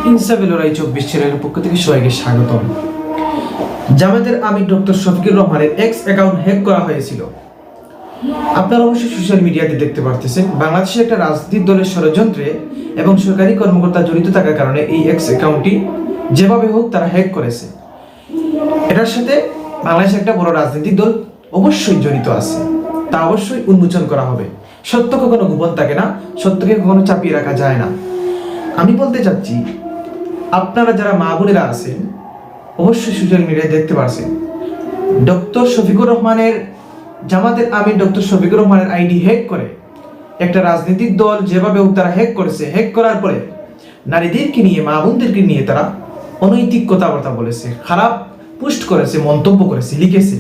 ইনসাফে লড়াই 24 চ্যানেলের পক্ষ থেকে সবাইকে স্বাগতম। জামায়াতের আমির ডক্টর শফিকুর রহমানের এক্স অ্যাকাউন্ট হ্যাক করা হয়েছিল। আপনারা অবশ্যই সোশ্যাল মিডিয়াতে দেখতে পারতেছেন, বাংলাদেশের একটা রাজনৈতিক দলের ষড়যন্ত্রে এবং সরকারি কর্মকর্তা জড়িত থাকার কারণে এই এক্স অ্যাকাউন্টটি যেভাবে হোক তারা হ্যাক করেছে। এটার সাথে বাংলাদেশের একটা বড় রাজনৈতিক দল অবশ্যই জড়িত আছে, তা অবশ্যই উন্মোচন করা হবে। সত্য কখনো গোপন থাকে না, সত্যকে কখনো চাপিয়ে রাখা যায় না। আমি বলতে চাচ্ছি, আপনারা যারা মা বোনেরা আছেন অবশ্যই সোশ্যাল মিডিয়ায় দেখতে পারছেন, ডক্টর শফিকুর রহমানের জামাতের আমির ডক্টর শফিকুর রহমানের আইডি হ্যাক করে একটা রাজনৈতিক দল যেভাবে তারা হ্যাক করেছে, হ্যাক করার পরে নারীদেরকে নিয়ে, মা বোনদেরকে নিয়ে তারা অনৈতিক কথাবার্তা বলেছে, খারাপ পোস্ট করেছে, মন্তব্য করেছে, লিখেছে।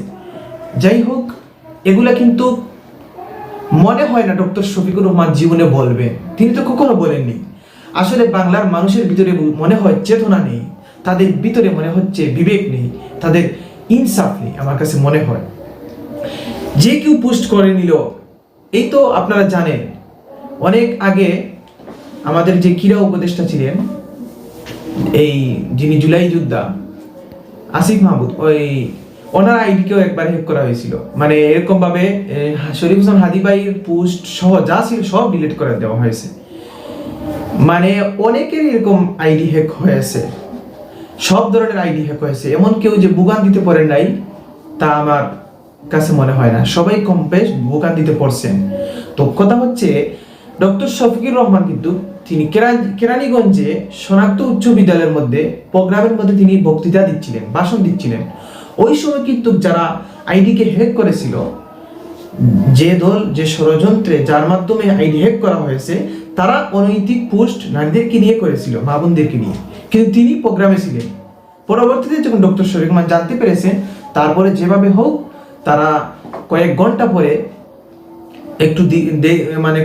যাই হোক, এগুলা কিন্তু মনে হয় না ডক্টর শফিকুর রহমান জীবনে বলবেন, তিনি তো কখনো বলেননি। আসলে বাংলার মানুষের ভিতরে মনে হয় চেতনা নেই, তাদের ভিতরে মনে হচ্ছে বিবেক নেই, তাদের ইনসাফ নেই। আমার কাছে মনে হয় যে কেউ পোস্ট করে নিল, এই তো আপনারা জানেন অনেক আগে আমাদের যে ক্রীড়া উপদেষ্টা ছিলেন, এই যিনি জুলাই যোদ্ধা আসিফ মাহমুদ, ওনার আইডিকেও একবার হ্যাক করা হয়েছিল। মানে এরকম ভাবে শরীফ হোসেন হাদি ভাইয়ের পোস্ট সহ যা ছিল সব ডিলিট করে দেওয়া হয়েছে। মানে অনেকের এরকম আইডি হ্যাক হয়েছে, সব ধরনের আইডি হ্যাক হয়েছে। এমন কেউ যে বুগান দিতে পারেন নাই তা আমার কাছে মনে হয় না, সবাই কম বেশ বুগান দিতে পড়ছেন। তো কথা হচ্ছে, ডক্টর শফিকুর রহমান কিন্তু তিনি কেরানীগঞ্জে শনাক্ত উচ্চ বিদ্যালয়ের মধ্যে প্রোগ্রামের মধ্যে তিনি বক্তৃতা দিচ্ছিলেন, ভাষণ দিচ্ছিলেন। ওই সময় কিন্তু যারা আইডিকে হ্যাক করেছিল, যে দল, যে ষড়যন্ত্রে যার মাধ্যমে আইডি হ্যাক করা হয়েছে, তারা অনৈতিক পোস্ট নারীদেরকে নিয়ে করেছিল, মা বোনদেরকে নিয়ে। কিন্তু তিনি প্রোগ্রামে ছিলেন। পরবর্তীতে যখন ডক্টর শফিকুর রহমান জানতে পেরেছেন, তারপরে যেভাবে হোক তারা কয়েক ঘন্টা পরে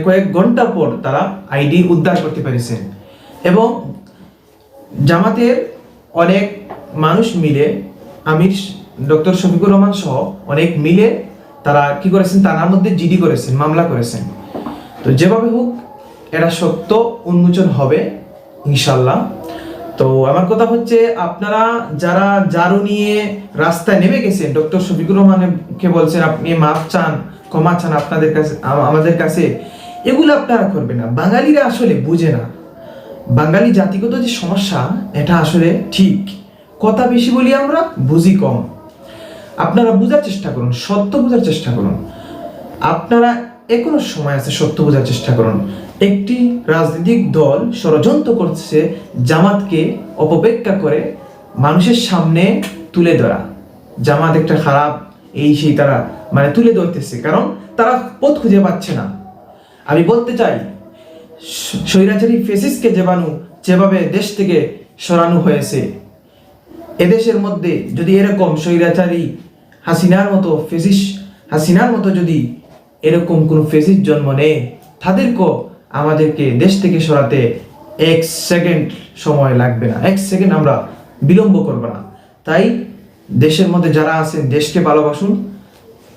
কয়েক ঘন্টা পর তারা আইডি উদ্ধার করতে পেরেছেন। এবং জামাতের অনেক মানুষ মিলে, আমির ডক্টর শফিকুর রহমান সহ অনেক মিলে তারা কি করেছেন, তার মধ্যে জিডি করেছেন, মামলা করেছেন। তো যেভাবে হোক এটা সত্য উন্মোচন হবে ইনশাল্লাহ। তো আমার কথা হচ্ছে, আপনারা যারা জারু নিয়ে রাস্তায় নেমে গেছেন, ডক্টর শফিকুর রহমানকে বলছেন আপনি মাফ চান, ক্ষমা চান আপনাদের কাছে, আমাদের কাছে, এগুলো আপনারা করবেন না। বাঙালিরা আসলে বুঝে না, বাঙালি জাতিগত যে সমস্যা, এটা আসলে ঠিক। কথা বেশি বলি আমরা, বুঝি কম। আপনারা বোঝার চেষ্টা করুন, সত্য বোঝার চেষ্টা করুন। আপনারা এখনো সময় আছে, সত্য বোঝার চেষ্টা করুন। একটি রাজনৈতিক দল ষড়যন্ত্র করছে জামাতকে অপব্যাখ্যা করে মানুষের সামনে তুলে ধরা। জামাত একটা খারাপ, এই সেই তারা তুলে ধরতেছে, কারণ তারা পথ খুঁজে পাচ্ছে না। আমি বলতে চাই, স্বৈরাচারী ফেসিস্টকে যেভাবে দেশ থেকে সরানো হয়েছে, এদেশের মধ্যে যদি এরকম স্বৈরাচারী হাসিনার মতো যদি এরকম কোন ফেসিস্ট জন্ম নেয়, তাদেরকেও আমাদেরকে দেশ থেকে সরাতে 1 সেকেন্ড সময় লাগবে না, 1 সেকেন্ড আমরা বিলম্ব করব না। তাই দেশের মধ্যে যারা আছেন, দেশকে ভালোবাসুন,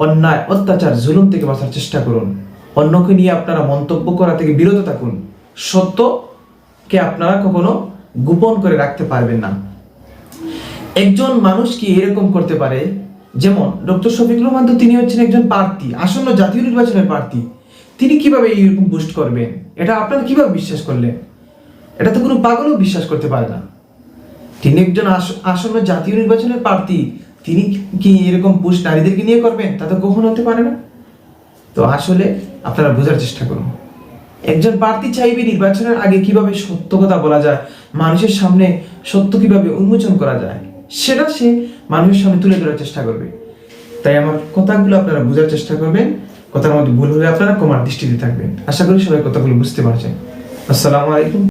অন্যায়, অত্যাচার, জুলুম থেকে বাঁচার চেষ্টা করুন। অন্যকে নিয়ে আপনারা মন্তব্য করা থেকে বিরত থাকুন। সত্যকে আপনারা কখনো গোপন করে রাখতে পারবেন না। একজন মানুষ কি এরকম করতে পারে? যেমন ডক্টর শফিকুর রহমান, তো তিনি হচ্ছেন একজন প্রার্থী, আসন্ন জাতীয় নির্বাচনের প্রার্থী। তিনি কিভাবে এরকম পোস্ট করবেন? এটা আপনারা কিভাবে বিশ্বাস করলেন? এটা তো কোনো পাগলও বিশ্বাস করতে পারে না। তিনি একজন আসন্ন জাতীয় নির্বাচনের প্রার্থী, তিনি কি এরকম পোস্ট নারীদেরকে নিয়ে করবেন? তা তো কখনো হতে পারে না। তো আসলে আপনারা বোঝার চেষ্টা করুন, একজন প্রার্থী চাইবে নির্বাচনের আগে কিভাবে সত্য কথা বলা যায়, মানুষের সামনে সত্য কিভাবে উন্মোচন করা যায়, সেটা সে মানুষের সামনে তুলে ধরার চেষ্টা করবে। তাই আমার কথাগুলো আপনারা বোঝার চেষ্টা করবেন। কথার মধ্যে ভুল হলে আপনারা ক্ষমার দৃষ্টিতে থাকবেন। আশা করি সবাই কথাগুলো বুঝতে পারছেন। আসসালামু আলাইকুম।